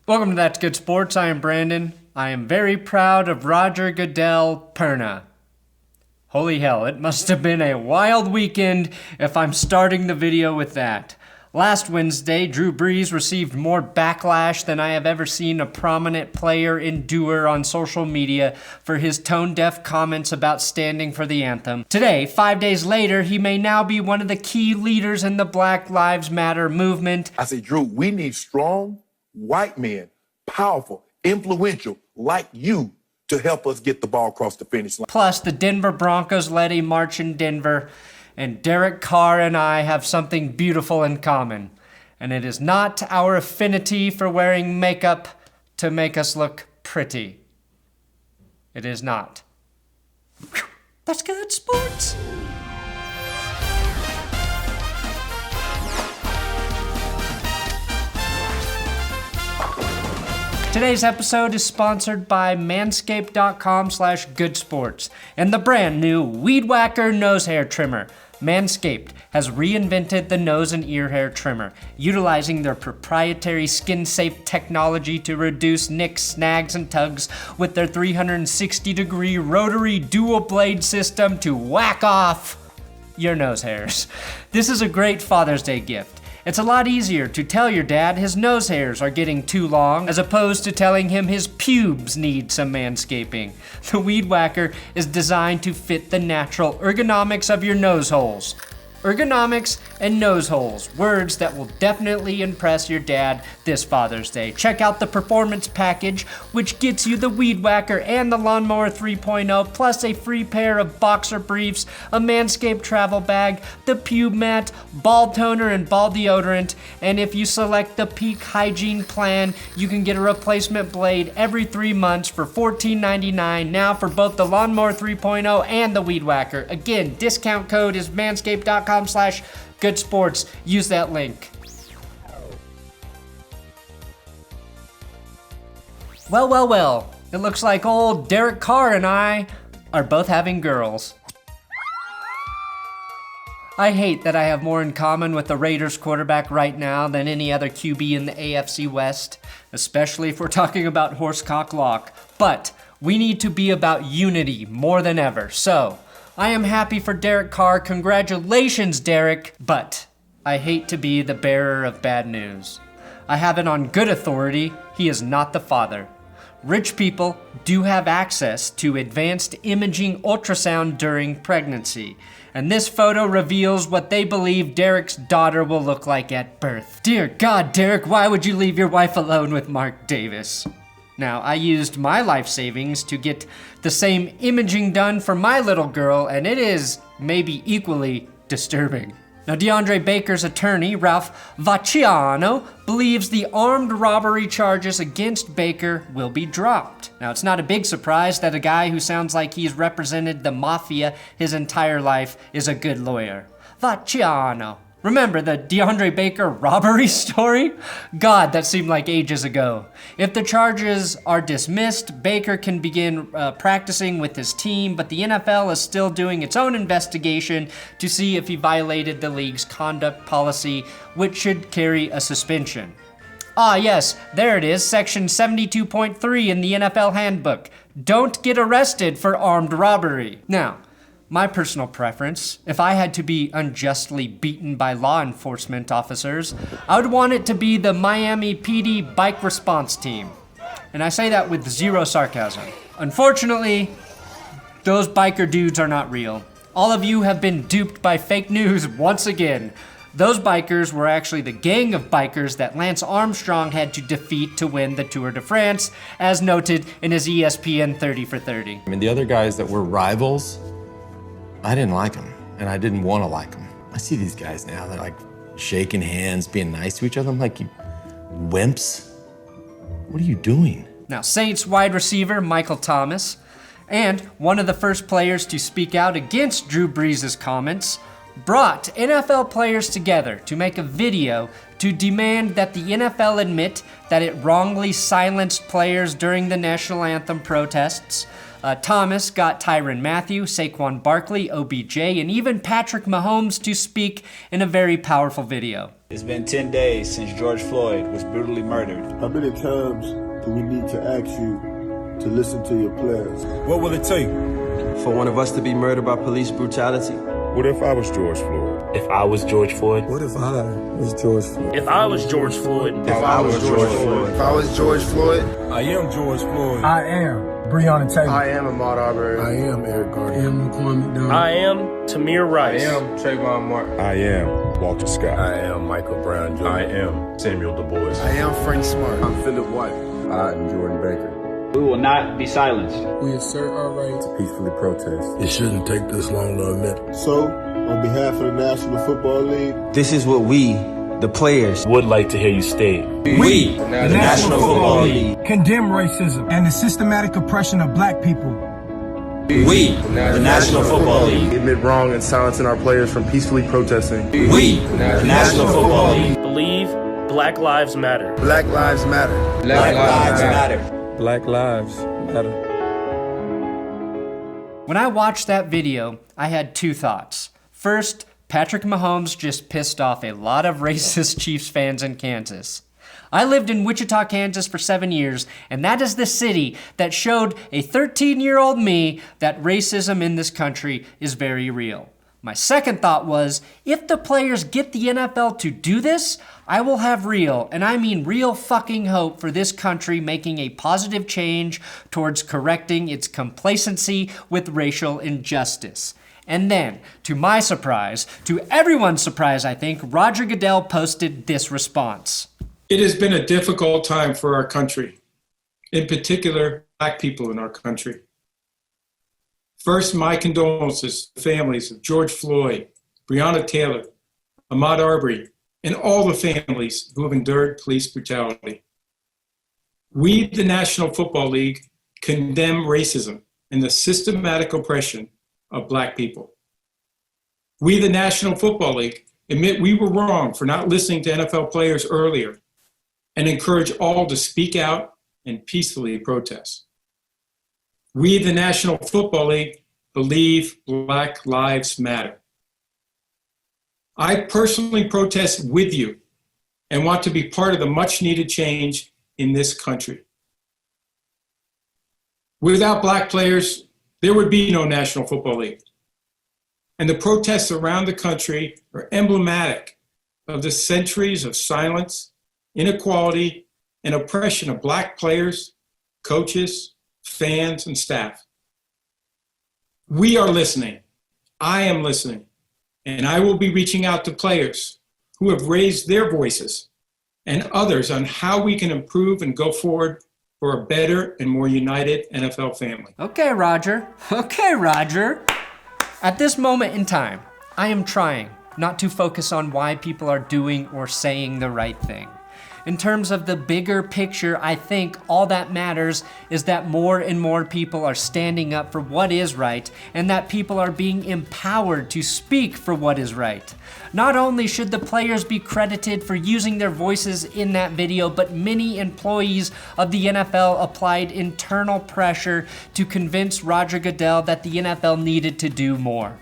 Welcome to That's Good Sports. I am Brandon. I am very proud of Roger Goodell Perna. Holy hell, it must have been a wild weekend if I'm starting the video with that. Last Wednesday, Drew Brees received more backlash than I have ever seen a prominent player endure on social media for his tone-deaf comments about standing for the anthem. Today, 5 days later, he may now be one of the key leaders in the Black Lives Matter movement. I say, Drew, we need strong white men, powerful, influential, like you, to help us get the ball across the finish line. Plus, the Denver Broncos led a march in Denver, and Derek Carr and I have something beautiful in common. And it is not our affinity for wearing makeup to make us look pretty. It is not. Whew. That's good sports. Today's episode is sponsored by manscaped.com/goodsports and the brand new Weed Whacker nose hair trimmer. Manscaped has reinvented the nose and ear hair trimmer, utilizing their proprietary skin-safe technology to reduce nicks, snags, and tugs with their 360-degree rotary dual-blade system to whack off your nose hairs. This is a great Father's Day gift. It's a lot easier to tell your dad his nose hairs are getting too long as opposed to telling him his pubes need some manscaping. The Weed Whacker is designed to fit the natural ergonomics of your nose holes. Ergonomics and nose holes, words that will definitely impress your dad this Father's Day. Check out the Performance Package, which gets you the Weed Whacker and the Lawnmower 3.0, plus a free pair of boxer briefs, a Manscaped travel bag, the pube mat, ball toner, and ball deodorant. And if you select the Peak Hygiene plan, you can get a replacement blade every 3 months for $14.99 now for both the Lawnmower 3.0 and the Weed Whacker. Again, discount code is manscaped.com/goodsports. Use that link. Well. It looks like old Derek Carr and I are both having girls. I hate that I have more in common with the Raiders quarterback right now than any other QB in the AFC West, especially if we're talking about horsecock Lock. But we need to be about unity more than ever. So, I am happy for Derek Carr. Congratulations, Derek. But I hate to be the bearer of bad news. I have it on good authority. He is not the father. Rich people do have access to advanced imaging ultrasound during pregnancy. And this photo reveals what they believe Derek's daughter will look like at birth. Dear God, Derek, why would you leave your wife alone with Mark Davis? Now, I used my life savings to get the same imaging done for my little girl, and it is maybe equally disturbing. Now, DeAndre Baker's attorney, Ralph Vacciano, believes the armed robbery charges against Baker will be dropped. Now, it's not a big surprise that a guy who sounds like he's represented the mafia his entire life is a good lawyer. Vacciano. Remember the DeAndre Baker robbery story? God, that seemed like ages ago. If the charges are dismissed, Baker can begin practicing with his team, but the NFL is still doing its own investigation to see if he violated the league's conduct policy, which should carry a suspension. Ah yes, there it is, section 72.3 in the NFL handbook. Don't get arrested for armed robbery. Now, my personal preference, if I had to be unjustly beaten by law enforcement officers, I would want it to be the Miami PD bike response team. And I say that with zero sarcasm. Unfortunately, those biker dudes are not real. All of you have been duped by fake news once again. Those bikers were actually the gang of bikers that Lance Armstrong had to defeat to win the Tour de France, as noted in his ESPN 30 for 30. I mean, the other guys that were rivals, I didn't like them, and I didn't want to like them. I see these guys now, they're like shaking hands, being nice to each other. I'm like, you wimps, what are you doing? Now, Saints wide receiver Michael Thomas, and one of the first players to speak out against Drew Brees' comments, brought NFL players together to make a video to demand that the NFL admit that it wrongly silenced players during the national anthem protests. Thomas got Tyrann Mathieu, Saquon Barkley, OBJ, and even Patrick Mahomes to speak in a very powerful video. It's been 10 days since George Floyd was brutally murdered. How many times do we need to ask you to listen to your players? What will it take for one of us to be murdered by police brutality? What if I was George Floyd? If I was George Floyd? What if I was George Floyd? If I was George Floyd? If I was George Floyd? If I was George Floyd? I am George Floyd. I am Breonna Taylor. I am Ahmaud Arbery. I am Eric Garner. I am McCormick McDonald. I am Tamir Rice. I am Trayvon Martin. I am Walter Scott. I am Michael Brown Jr. I am Samuel Du Bois. I am Frank Smart. I'm Philip White. I am Jordan Baker. We will not be silenced. We assert our right To peacefully protest. It shouldn't take this long to admit. So, on behalf of the National Football League, This is what we, the players, Would like to hear you state. we, the National Football League, condemn racism and the systematic oppression of black people. we, the National Football League, Admit wrong and silencing our players from peacefully protesting. we, the National Football League, Believe Black Lives Matter. Black Lives Matter. Black Lives Matter. Black Lives Matter. When I watched that video, I had two thoughts. First, Patrick Mahomes just pissed off a lot of racist Chiefs fans in Kansas. I lived in Wichita, Kansas for 7 years, and that is the city that showed a 13-year-old me that racism in this country is very real. My second thought was, if the players get the NFL to do this, I will have real, and I mean real fucking hope for this country making a positive change towards correcting its complacency with racial injustice. And then, to my surprise, to everyone's surprise I think, Roger Goodell posted this response. It has been a difficult time for our country, in particular, black people in our country. First, my condolences to the families of George Floyd, Breonna Taylor, Ahmaud Arbery, and all the families who have endured police brutality. We, the National Football League, condemn racism and the systematic oppression of black people. We, the National Football League, admit we were wrong for not listening to NFL players earlier and encourage all to speak out and peacefully protest. We, the National Football League, believe Black Lives Matter. I personally protest with you and want to be part of the much-needed change in this country. Without black players, there would be no National Football League. And the protests around the country are emblematic of the centuries of silence, inequality, and oppression of black players, coaches, fans, and staff. We are listening. I am listening. And I will be reaching out to players who have raised their voices and others on how we can improve and go forward for a better and more united NFL family. Okay, Roger. Okay, Roger. At this moment in time, I am trying not to focus on why people are doing or saying the right thing. In terms of the bigger picture, I think all that matters is that more and more people are standing up for what is right and that people are being empowered to speak for what is right. Not only should the players be credited for using their voices in that video, but many employees of the NFL applied internal pressure to convince Roger Goodell that the NFL needed to do more.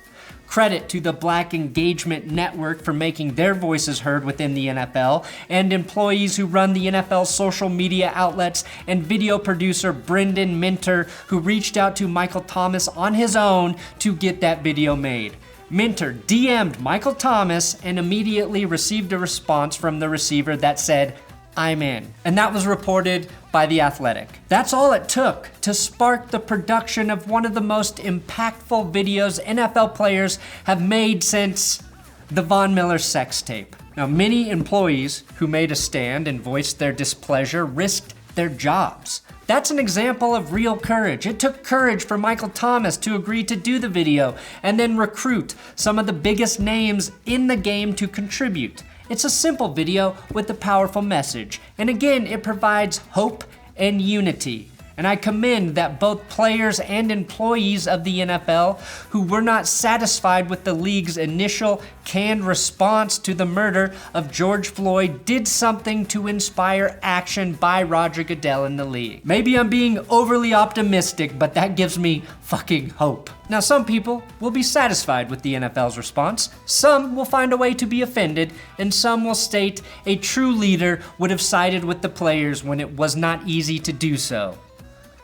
Credit to the Black Engagement Network for making their voices heard within the NFL, and employees who run the NFL's social media outlets, and video producer Brendan Minter, who reached out to Michael Thomas on his own to get that video made. Minter DM'd Michael Thomas and immediately received a response from the receiver that said, "I'm in." And that was reported by The Athletic. That's all it took to spark the production of one of the most impactful videos NFL players have made since the Von Miller sex tape. Now, many employees who made a stand and voiced their displeasure risked their jobs. That's an example of real courage. It took courage for Michael Thomas to agree to do the video and then recruit some of the biggest names in the game to contribute. It's a simple video with a powerful message. And again, it provides hope and unity. And I commend that both players and employees of the NFL who were not satisfied with the league's initial canned response to the murder of George Floyd did something to inspire action by Roger Goodell in the league. Maybe I'm being overly optimistic, but that gives me fucking hope. Now, some people will be satisfied with the NFL's response, some will find a way to be offended, and some will state a true leader would have sided with the players when it was not easy to do so.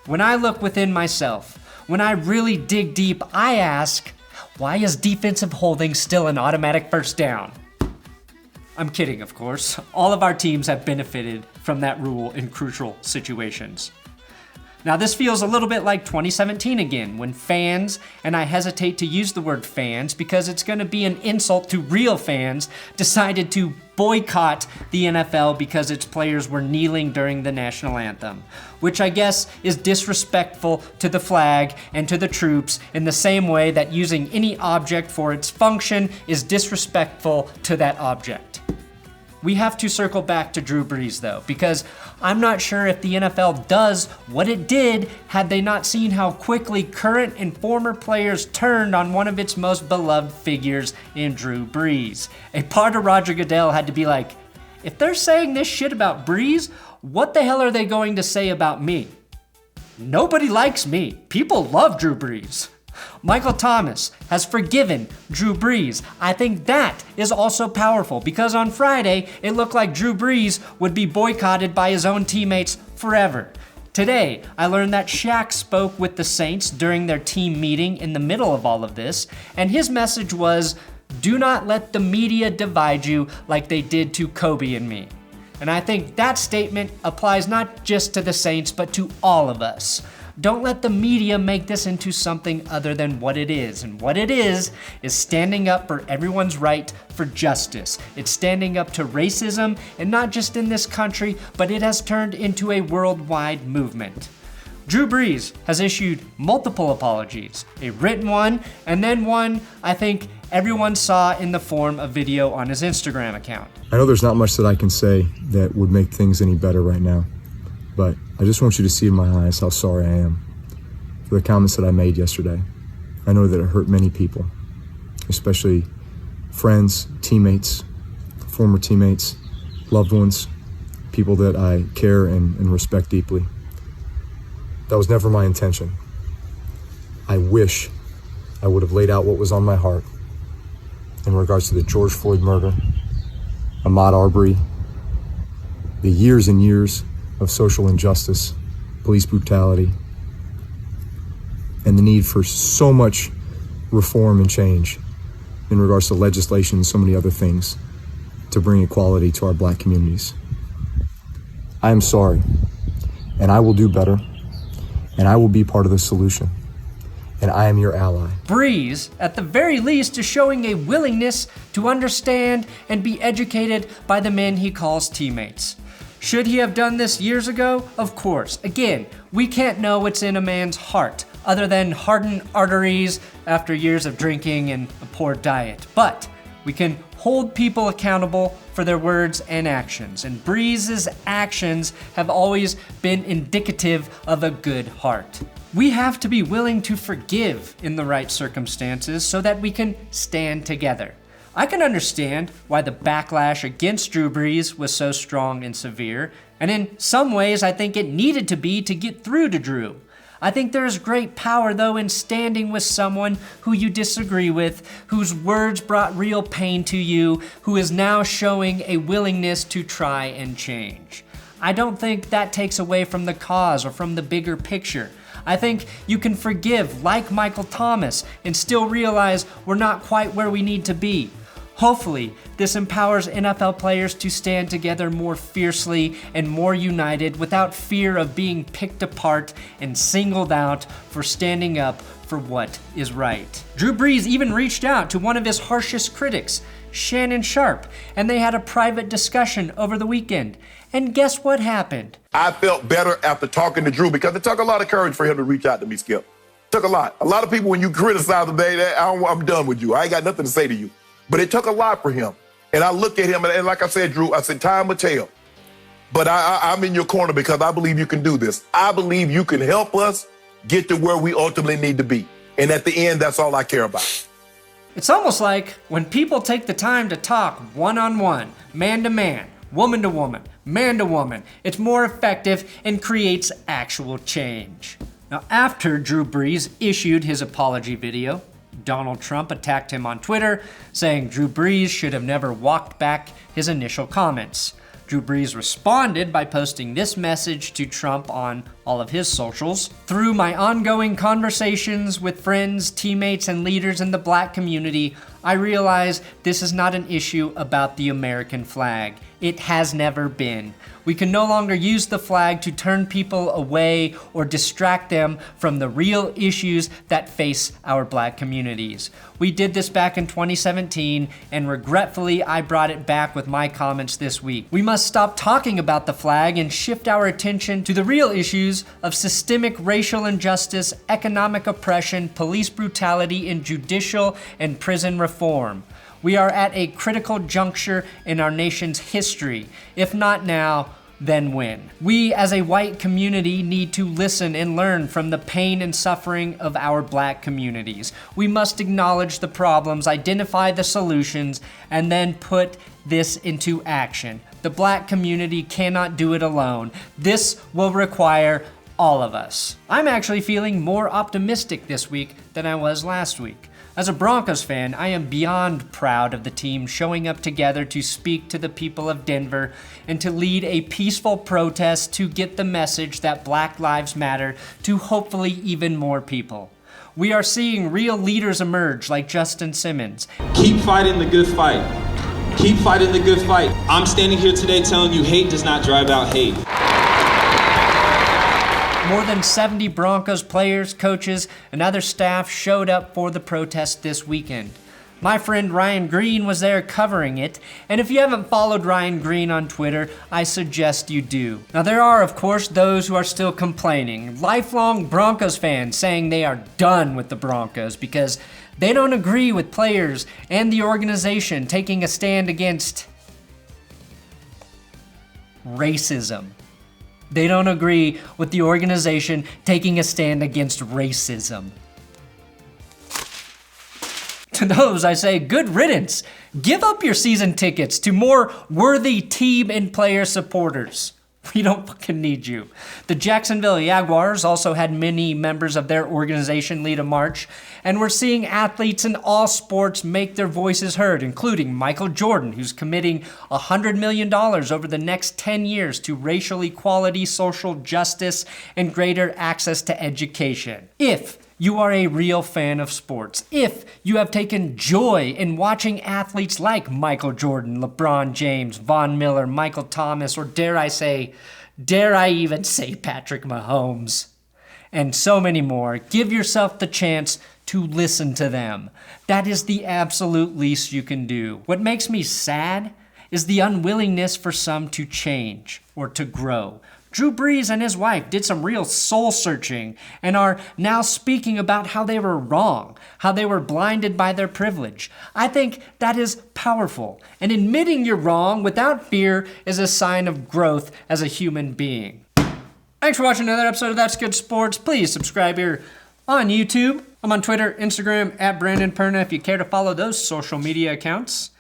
When I look within myself, when I really dig deep, I ask, why is defensive holding still an automatic first down? I'm kidding, of course. All of our teams have benefited from that rule in crucial situations. Now, this feels a little bit like 2017 again, when fans, and I hesitate to use the word fans because it's going to be an insult to real fans, decided to boycott the NFL because its players were kneeling during the national anthem, which I guess is disrespectful to the flag and to the troops in the same way that using any object for its function is disrespectful to that object. We have to circle back to Drew Brees though, because I'm not sure if the NFL does what it did had they not seen how quickly current and former players turned on one of its most beloved figures in Drew Brees. A part of Roger Goodell had to be like, if they're saying this shit about Brees, what the hell are they going to say about me? Nobody likes me. People love Drew Brees. Michael Thomas has forgiven Drew Brees. I think that is also powerful because on Friday, it looked like Drew Brees would be boycotted by his own teammates forever. Today, I learned that Shaq spoke with the Saints during their team meeting in the middle of all of this, and his message was, do not let the media divide you like they did to Kobe and me. And I think that statement applies not just to the Saints, but to all of us. Don't let the media make this into something other than what it is. And what it is standing up for everyone's right for justice. It's standing up to racism, and not just in this country, but it has turned into a worldwide movement. Drew Brees has issued multiple apologies, a written one, and then one I think everyone saw in the form of video on his Instagram account. I know there's not much that I can say that would make things any better right now, but I just want you to see in my eyes how sorry I am for the comments that I made yesterday. I know that it hurt many people, especially friends, teammates, former teammates, loved ones, people that I care and respect deeply. That was never my intention. I wish I would have laid out what was on my heart in regards to the George Floyd murder, Ahmaud Arbery, the years and years of social injustice, police brutality, and the need for so much reform and change in regards to legislation and so many other things to bring equality to our black communities. I am sorry, and I will do better, and I will be part of the solution, and I am your ally. Brees, at the very least, is showing a willingness to understand and be educated by the men he calls teammates. Should he have done this years ago? Of course. Again, we can't know what's in a man's heart other than hardened arteries after years of drinking and a poor diet. But we can hold people accountable for their words and actions. And Brees' actions have always been indicative of a good heart. We have to be willing to forgive in the right circumstances so that we can stand together. I can understand why the backlash against Drew Brees was so strong and severe, and in some ways I think it needed to be to get through to Drew. I think there is great power, though, in standing with someone who you disagree with, whose words brought real pain to you, who is now showing a willingness to try and change. I don't think that takes away from the cause or from the bigger picture. I think you can forgive like Michael Thomas and still realize we're not quite where we need to be. Hopefully, this empowers NFL players to stand together more fiercely and more united without fear of being picked apart and singled out for standing up for what is right. Drew Brees even reached out to one of his harshest critics, Shannon Sharpe, and they had a private discussion over the weekend. And guess what happened? I felt better after talking to Drew because it took a lot of courage for him to reach out to me, Skip. It took a lot. A lot of people, when you criticize them, I'm done with you. I ain't got nothing to say to you. But it took a lot for him. And I looked at him, and like I said, Drew, I said, time will tell. But I'm in your corner because I believe you can do this. I believe you can help us get to where we ultimately need to be. And at the end, that's all I care about. It's almost like when people take the time to talk one-on-one, man-to-man, woman-to-woman, man-to-woman, it's more effective and creates actual change. Now, after Drew Brees issued his apology video, Donald Trump attacked him on Twitter, saying Drew Brees should have never walked back his initial comments. Drew Brees responded by posting this message to Trump on all of his socials. Through my ongoing conversations with friends, teammates, and leaders in the black community, I realize this is not an issue about the American flag. It has never been. We can no longer use the flag to turn people away or distract them from the real issues that face our black communities. We did this back in 2017, and regretfully, I brought it back with my comments this week. We must stop talking about the flag and shift our attention to the real issues of systemic racial injustice, economic oppression, police brutality, and judicial and prison reform. We are at a critical juncture in our nation's history. If not now, then when? We as a white community need to listen and learn from the pain and suffering of our black communities. We must acknowledge the problems, identify the solutions, and then put this into action. The black community cannot do it alone. This will require all of us. I'm actually feeling more optimistic this week than I was last week. As a Broncos fan, I am beyond proud of the team showing up together to speak to the people of Denver and to lead a peaceful protest to get the message that Black Lives Matter to hopefully even more people. We are seeing real leaders emerge like Justin Simmons. Keep fighting the good fight. Keep fighting the good fight. I'm standing here today telling you hate does not drive out hate. More than 70 Broncos players, coaches, and other staff showed up for the protest this weekend. My friend Ryan Green was there covering it, and if you haven't followed Ryan Green on Twitter, I suggest you do. Now there are, of course, those who are still complaining, lifelong Broncos fans saying they are done with the Broncos because they don't agree with players and the organization taking a stand against racism. They don't agree with the organization taking a stand against racism. To those, I say, good riddance. Give up your season tickets to more worthy team and player supporters. We don't fucking need you. The Jacksonville Jaguars also had many members of their organization lead a march, and we're seeing athletes in all sports make their voices heard, including Michael Jordan, who's committing $100 million over the next 10 years to racial equality, social justice, and greater access to education. If you are a real fan of sports, if you have taken joy in watching athletes like Michael Jordan, LeBron James, Von Miller, Michael Thomas, or dare I even say Patrick Mahomes, and so many more, give yourself the chance to listen to them. That is the absolute least you can do. What makes me sad is the unwillingness for some to change or to grow. Drew Brees and his wife did some real soul searching and are now speaking about how they were wrong, how they were blinded by their privilege. I think that is powerful, and admitting you're wrong without fear is a sign of growth as a human being. Thanks for watching another episode of That's Good Sports. Please subscribe here on YouTube. I'm on Twitter, Instagram, @BrandonPerna if you care to follow those social media accounts.